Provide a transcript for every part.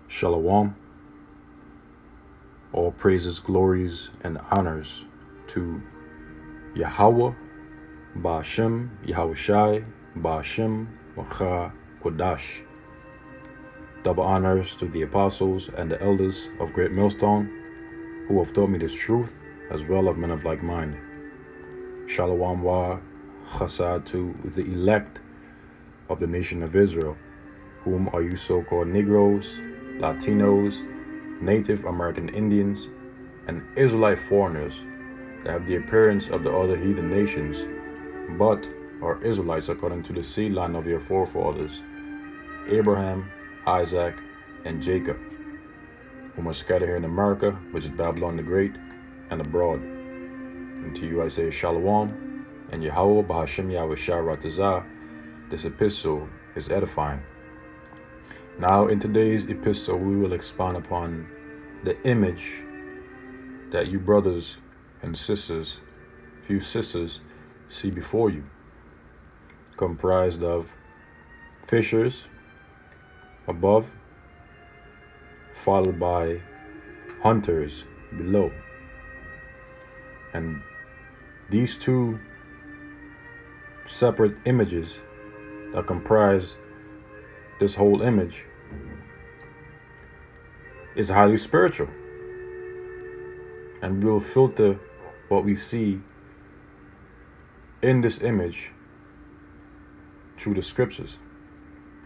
Shalom. All praises, glories, and honors to Yahweh, Ba'ashem, Yahushai, Ba'ashem, Wacha, Kodash. Double honors to the apostles and the elders of Great Millstone, who have taught me this truth, as well as men of like mind. Shalom wa chasad to the elect of the nation of Israel, whom are you so-called Negroes, Latinos, Native American Indians, and Israelite foreigners that have the appearance of the other heathen nations, but are Israelites according to the seed line of your forefathers, Abraham, Isaac, and Jacob, whom are scattered here in America, which is Babylon the Great, and abroad. And to you I say Shalom, and Yahweh Ba'ashem Yahushai Ratazah. This epistle is edifying. Now in today's epistle we will expound upon the image that you brothers and sisters, few sisters, see before you, comprised of fishers above, followed by hunters below. And these two separate images that comprise this whole image is highly spiritual, and we will filter what we see in this image through the scriptures.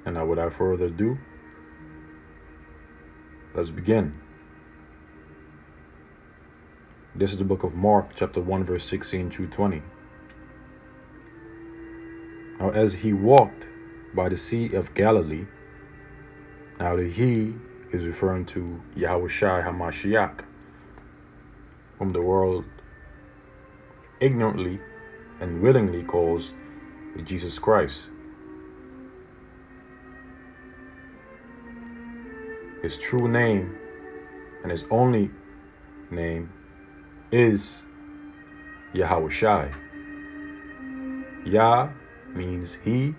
And now, without further ado, let's begin. This is the book of Mark, chapter 1, verse 16 through 20. Now, as he walked by the Sea of Galilee, now the he is referring to Yahushai HaMashiach, whom the world ignorantly and willingly calls Jesus Christ. His true name and his only name is Yahushai. Yah means he,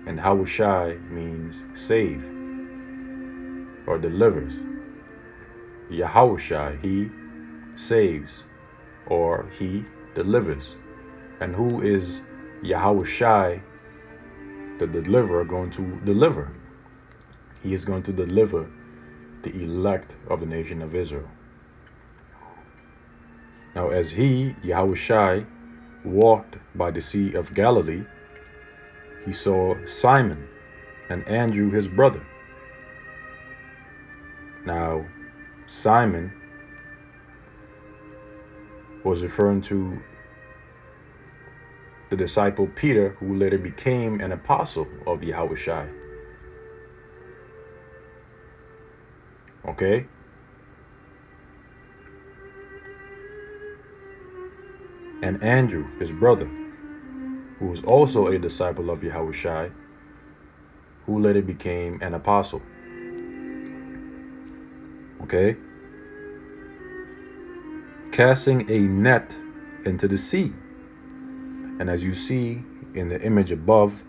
and Yahushai means save or delivers. Yahushai, he saves or he delivers. And who is Yahushai, the deliverer, going to deliver? He is going to deliver the elect of the nation of Israel. Now, as he, Yahushai, walked by the Sea of Galilee, he saw Simon and Andrew, his brother. Now, Simon was referring to the disciple Peter, who later became an apostle of Yahushai. Okay? And Andrew, his brother, who was also a disciple of Yahushai, who later became an apostle. Okay? Casting a net into the sea. And as you see in the image above,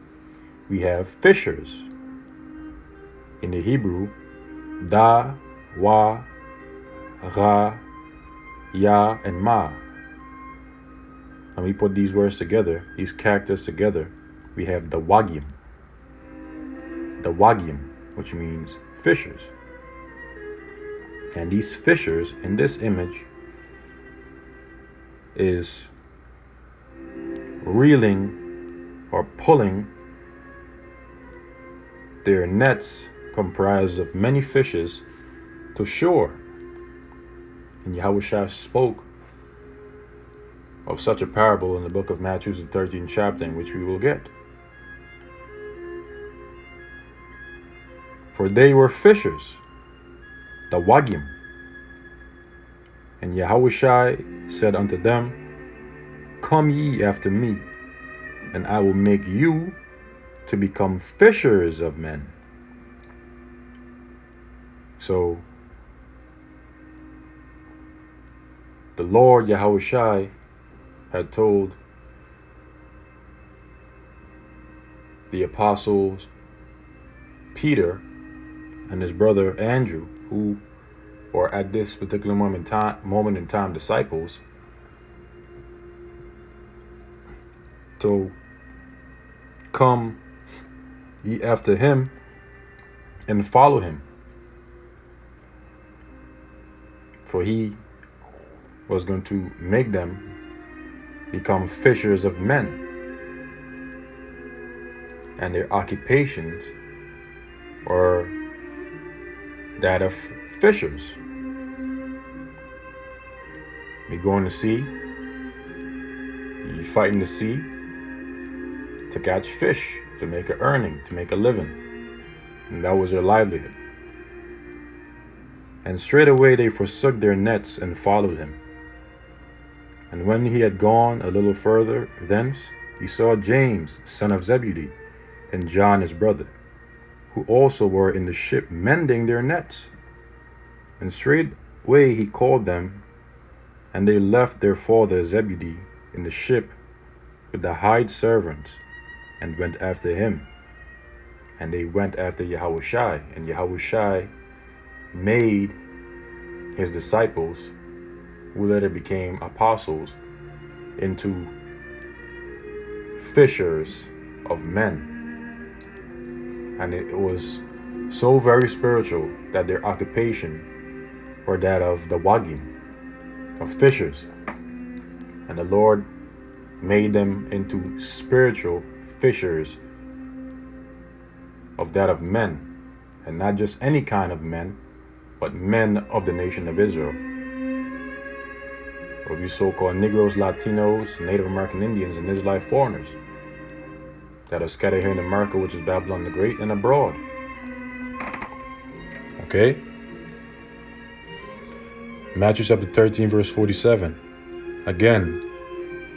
we have fishers. In the Hebrew, Da, Wa, Ra, Ya, and Ma. And we put these words together, these characters together, we have DaWagYam. DaWagYam, which means fishers. And these fishers in this image is reeling or pulling their nets comprised of many fishes to shore. And Yahushua spoke of such a parable in the book of Matthew, the 13th chapter, in which we will get. For they were fishers, DaWagYam. And Yahushua said unto them, Come ye after me, and I will make you to become fishers of men. So, the Lord Yahushua had told the apostles Peter and his brother Andrew, who or at this particular moment in time disciples, to come ye after him and follow him, for he was going to make them become fishers of men, and their occupations were that of fishers. You go in the sea, you fight in the sea to catch fish, to make an earning, to make a living. And that was their livelihood. And straightway they forsook their nets and followed him. And when he had gone a little further thence, he saw James, son of Zebedee, and John his brother, who also were in the ship mending their nets. And straightway he called them, and they left their father Zebedee in the ship with the hired servants, and went after him. And they went after Yahushai, and Yahushai made his disciples, who later became apostles, into fishers of men. And it was so very spiritual that their occupation were that of DaWagYam, of fishers. And the Lord made them into spiritual fishers of that of men, and not just any kind of men, but men of the nation of Israel. Of you so-called Negroes, Latinos, Native American Indians, and Israelite foreigners that are scattered here in America, which is Babylon the Great, and abroad. Okay? Matthew chapter 13, verse 47. Again,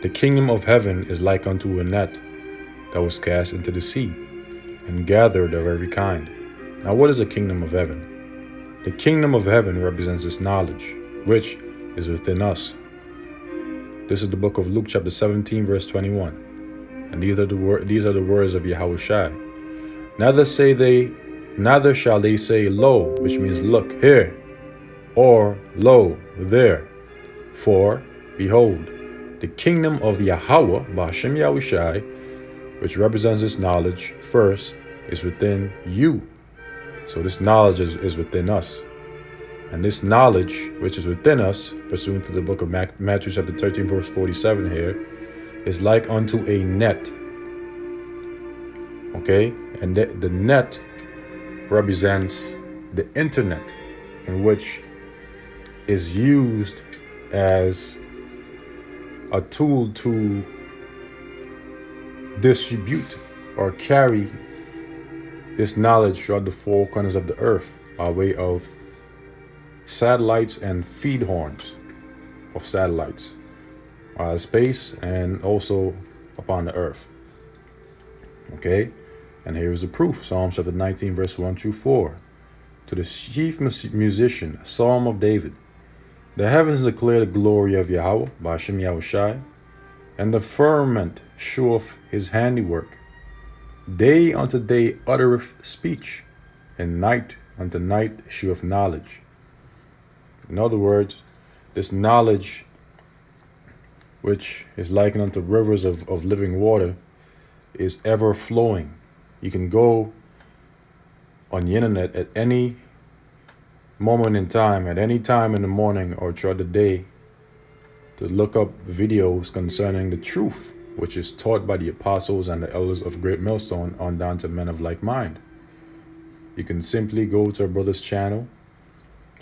the kingdom of heaven is like unto a net that was cast into the sea, and gathered of every kind. Now, what is the kingdom of heaven? The kingdom of heaven represents this knowledge, which is within us. This is the book of Luke chapter 17, verse 21. And these are the words of Yahushai. Neither shall they say, lo, which means look here, or lo, there. For, behold, the kingdom of Yahweh, Ba'ashem Yahushai, which represents this knowledge, first, is within you. So this knowledge is within us. And this knowledge, which is within us, pursuant to the book of Matthew chapter 13, verse 47 here, is like unto a net. Okay? And the net represents the internet, in which is used as a tool to distribute or carry this knowledge throughout the four corners of the earth by way of satellites and feed horns of satellites, space, and also upon the earth. Okay? And here's the proof. Psalm chapter 19, verse 1 through 4. To the chief musician, a psalm of David. The heavens declare the glory of Yahweh, Ba'ashem Yahushai, and the firmament showeth his handiwork. Day unto day uttereth speech, and night unto night sheweth knowledge. In other words, this knowledge, which is likened unto rivers of living water, is ever flowing. You can go on the internet at any moment in time, at any time in the morning or throughout the day, to look up videos concerning the truth, which is taught by the apostles and the elders of Great Millstone on down to men of like mind. You can simply go to a brother's channel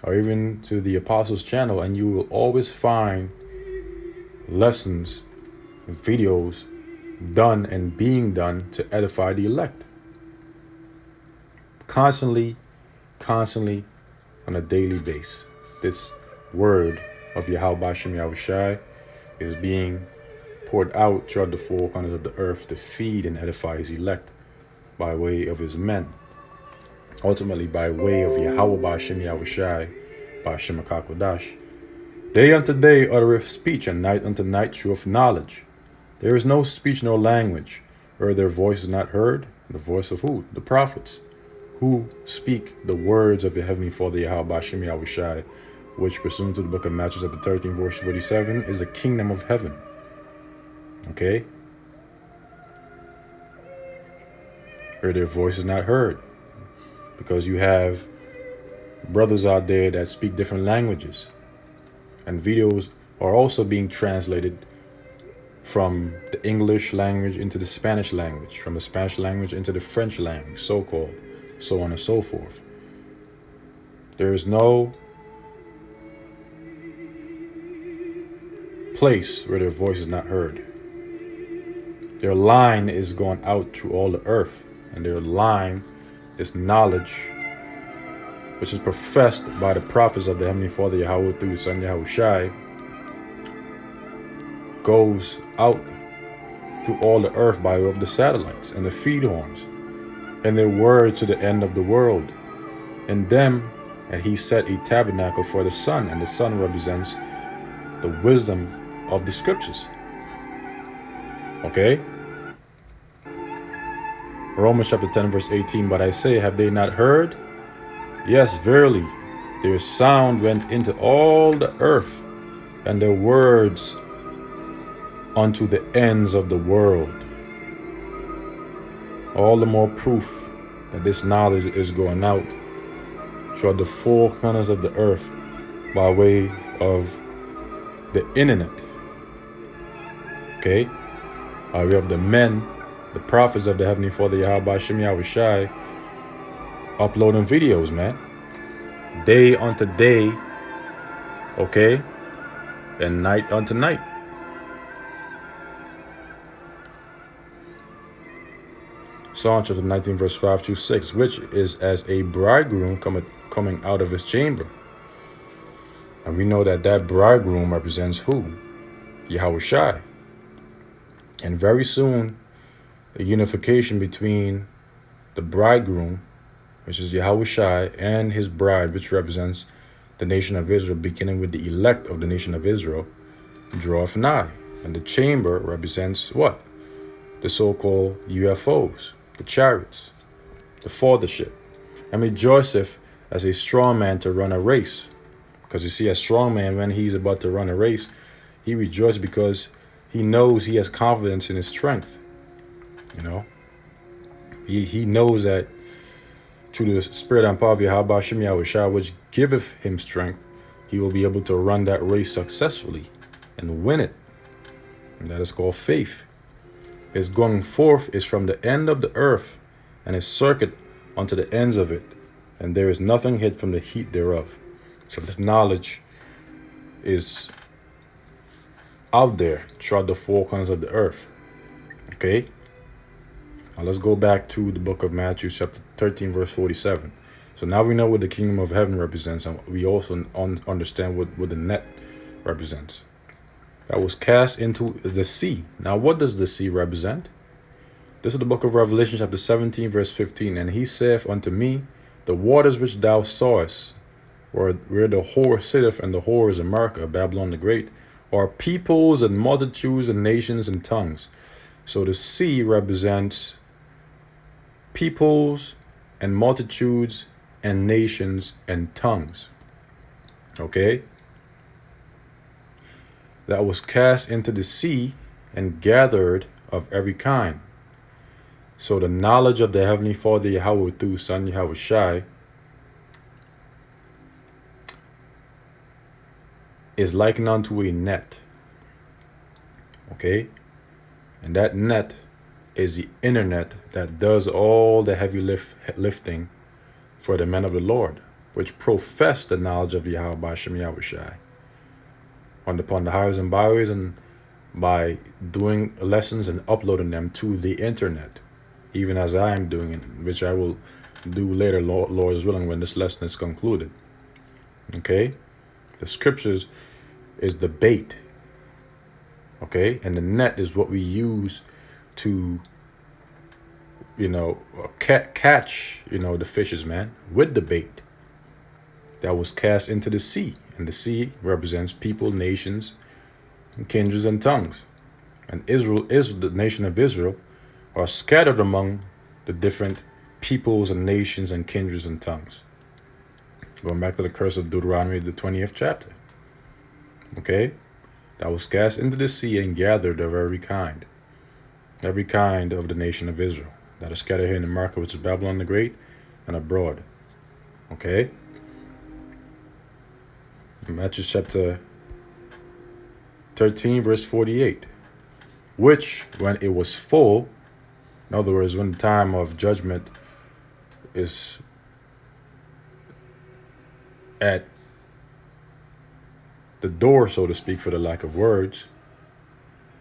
or even to the apostles' channel, and you will always find lessons, videos done and being done to edify the elect. Constantly on a daily basis. This word of Yahweh Ba'ashem Yahushai is being poured out throughout the four corners of the earth to feed and edify his elect by way of his men. Ultimately, by way of Yahweh Ba'ashem Yahushai, Ba'ashem HaKakodash. Day unto day uttereth speech, and night unto night sheweth knowledge. There is no speech, no language, where their voice is not heard. The voice of who? The prophets, who speak the words of your heavenly Father Yahweh Hashem Yahweh Shai, which pursuant to the book of Matthew chapter 13 verse 47 is the kingdom of heaven. Okay? Where their voice is not heard. Because you have brothers out there that speak different languages. And videos are also being translated from the English language into the Spanish language, from the Spanish language into the French language, so-called, so on and so forth. There is no place where their voice is not heard. Their line is going out through all the earth, and their line is knowledge, which is professed by the prophets of the Heavenly Father Yahweh through His Son Yahweh Shai, goes out through all the earth by way of the satellites and the feed horns, and their word to the end of the world. In them, and He set a tabernacle for the sun, and the sun represents the wisdom of the scriptures. Okay? Romans chapter 10 verse 18, but I say, have they not heard? Yes, verily, their sound went into all the earth, and their words unto the ends of the world. All the more proof that this knowledge is going out throughout the four corners of the earth by way of the internet. Okay? We have the men, the prophets of the Heavenly Father Yahweh Hashem Yahweh Shai, uploading videos, man. Day unto day, okay? And night unto night. Psalm chapter 19 verse 5 to 6, which is as a bridegroom coming out of his chamber. And we know that that bridegroom represents who? Yahweh Shai. And very soon, the unification between the bridegroom, which is Yahweh Shai, and his bride, which represents the nation of Israel, beginning with the elect of the nation of Israel, draweth nigh. And the chamber represents what? The so-called UFOs, the chariots, the fathership. And rejoiceth as a strong man to run a race. Because you see, a strong man, when he's about to run a race, he rejoices because he knows he has confidence in his strength. You know, he knows that through the spirit and power of Yahweh Hashem Yahweh Shai, which giveth him strength, he will be able to run that race successfully and win it. And that is called faith. His going forth is from the end of the earth, and his circuit unto the ends of it, and there is nothing hid from the heat thereof. So this knowledge is out there throughout the four corners of the earth. Okay? Now let's go back to the book of Matthew chapter 13 verse 47. So now we know what the kingdom of heaven represents, and we also understand what the net represents. That was cast into the sea. Now what does the sea represent? This is the book of Revelation chapter 17 verse 15. And he saith unto me, the waters which thou sawest, where the whore sitteth, and the whore is America, Babylon the Great, are peoples and multitudes and nations and tongues. So the sea represents peoples and multitudes and nations and tongues. Okay? That was cast into the sea and gathered of every kind. So the knowledge of the Heavenly Father Yahweh through Son Yahweh Shai is likened unto a net. Okay? And that net is the internet that does all the heavy lifting for the men of the Lord, which profess the knowledge of Yahweh Hashem Yahweh Shai upon the highways and byways, and by doing lessons and uploading them to the internet, even as I am doing it, which I will do later, Lord is willing, when this lesson is concluded. Okay? The scriptures is the bait. Okay? And the net is what we use to, catch, the fishes, man, with the bait that was cast into the sea. And the sea represents people, nations, and kindreds and tongues. And Israel, the nation of Israel, are scattered among the different peoples and nations and kindreds and tongues. Going back to the curse of Deuteronomy, the 20th chapter. Okay? That was cast into the sea and gathered of every kind of the nation of Israel, that is scattered here in America, which is Babylon the Great, and abroad. Okay? Matthew chapter 13, verse 48. Which, when it was full, in other words, when the time of judgment is at the door, so to speak, for the lack of words,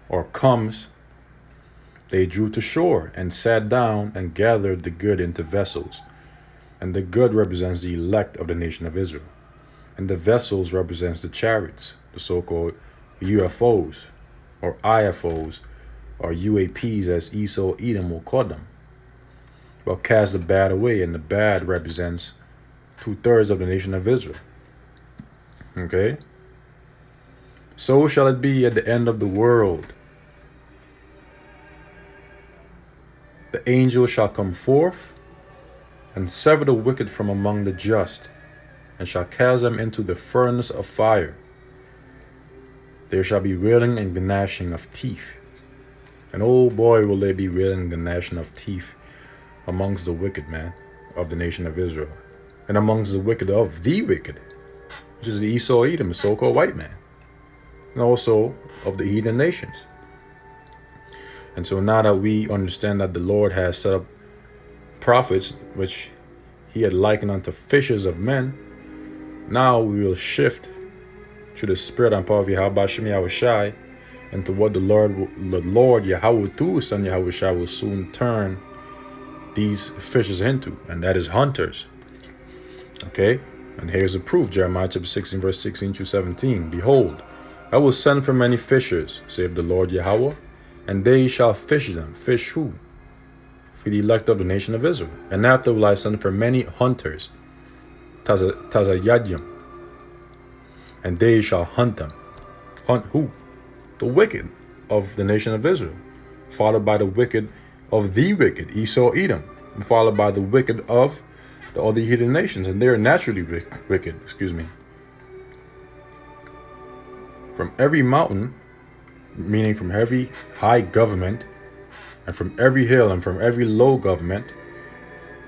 or comes, they drew to shore and sat down and gathered the good into vessels. And the good represents the elect of the nation of Israel. And the vessels represents the chariots, the so-called UFOs, or IFOs, or UAPs as Esau Edom will call them. Well, cast the bad away, and the bad represents 2/3 of the nation of Israel. Okay? So shall it be at the end of the world. The angel shall come forth and sever the wicked from among the just, and shall cast them into the furnace of fire. There shall be wailing and gnashing of teeth. And oh boy, will there be wailing and gnashing of teeth amongst the wicked, man, of the nation of Israel. And amongst the wicked of the wicked, which is the Esau Edom, the so-called white man. And also of the heathen nations. And so now that we understand that the Lord has set up prophets, which he had likened unto fishers of men, now we will shift to the spirit and power of Yahweh Shem Yahushai, and to what the Lord Yahweh through his son Yahushai will soon turn these fishers into, and that is hunters. Okay, and here's a proof. Jeremiah chapter 16, verse 16 to 17. Behold, I will send for many fishers, saith the Lord Yahweh, and they shall fish them. Fish who? For the elect of the nation of Israel. And after will I send for many hunters, TazaYadYam, and they shall hunt them. Hunt who? The wicked of the nation of Israel, followed by the wicked of the wicked, Esau Edom, and followed by the wicked of the other heathen nations, and they are naturally wicked. From every mountain, meaning from every high government, and from every hill, and from every low government,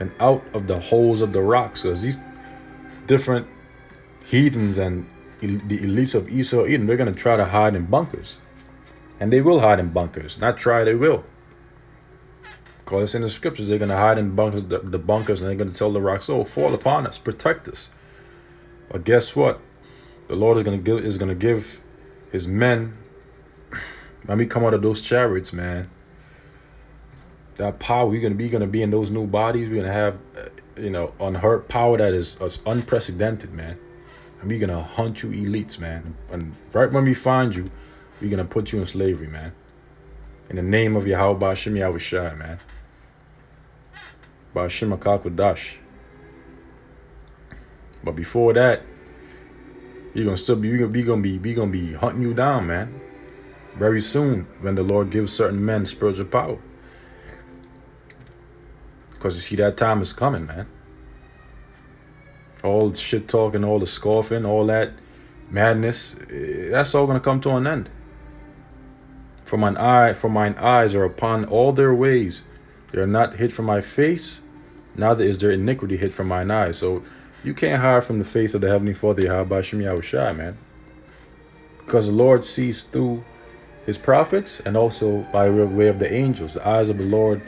and out of the holes of the rocks, because these different heathens and the elites of Esau Edom, they're going to try to hide in bunkers. And they will hide in bunkers. Not try, they will. Because it's in the scriptures, they're going to hide in bunkers, the bunkers, and they're going to tell the rocks, oh, fall upon us, protect us. But guess what? The Lord is going to give his men, when we come out of those chariots, man, that power, we're going to be in those new bodies. We're going to have, unhurt power that is unprecedented, man. And we're going to hunt you elites, man. And right when we find you, we're going to put you in slavery, man. In the name of Yahweh Ba'ashem Yahushai, man. Ba'ashem Akakwadash. But before that, we're gonna be hunting you down, man. Very soon, when the Lord gives certain men spiritual power. Because you see, that time is coming, man. All the shit talking, all the scoffing, all that madness, that's all gonna come to an end. For mine eyes are upon all their ways. They are not hid from my face, neither is their iniquity hid from mine eyes. So you can't hide from the face of the Heavenly Father, Yahweh Shem Yahushai, man. Because the Lord sees through his prophets and also by way of the angels. The eyes of the Lord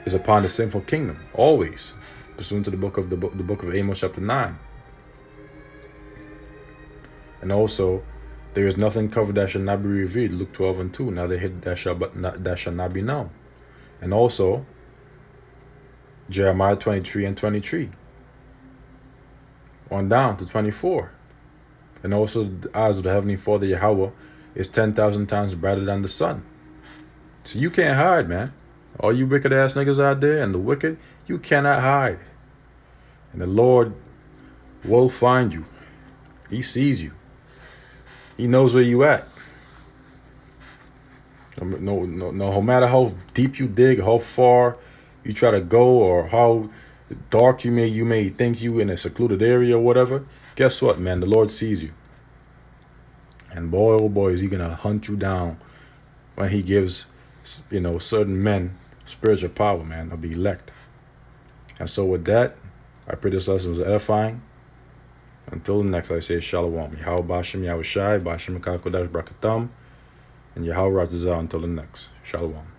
is upon the sinful kingdom, always. Pursuant to the book of Amos chapter 9. And also, there is nothing covered that shall not be revealed. Luke 12:2. Now they hid that shall not be known. And also, Jeremiah 23:23. On down to 24. And also, the eyes of the Heavenly Father Yahweh is 10,000 times brighter than the sun. So you can't hide, man. All you wicked ass niggas out there and the wicked, you cannot hide. And the Lord will find you. He sees you. He knows where you at. No matter how deep you dig, how far you try to go, or how dark you may think you in a secluded area or whatever, guess what, man? The Lord sees you. And boy, oh boy, is he gonna hunt you down when he gives, certain men spiritual power, man, of the elect. And so with that, I pray this lesson was edifying. Until the next, I say Shalom. Yahweh Bashem, Yahweh Shai, Bashem Kodash Brakatam, and Yahweh Ratazah until the next. Shalom.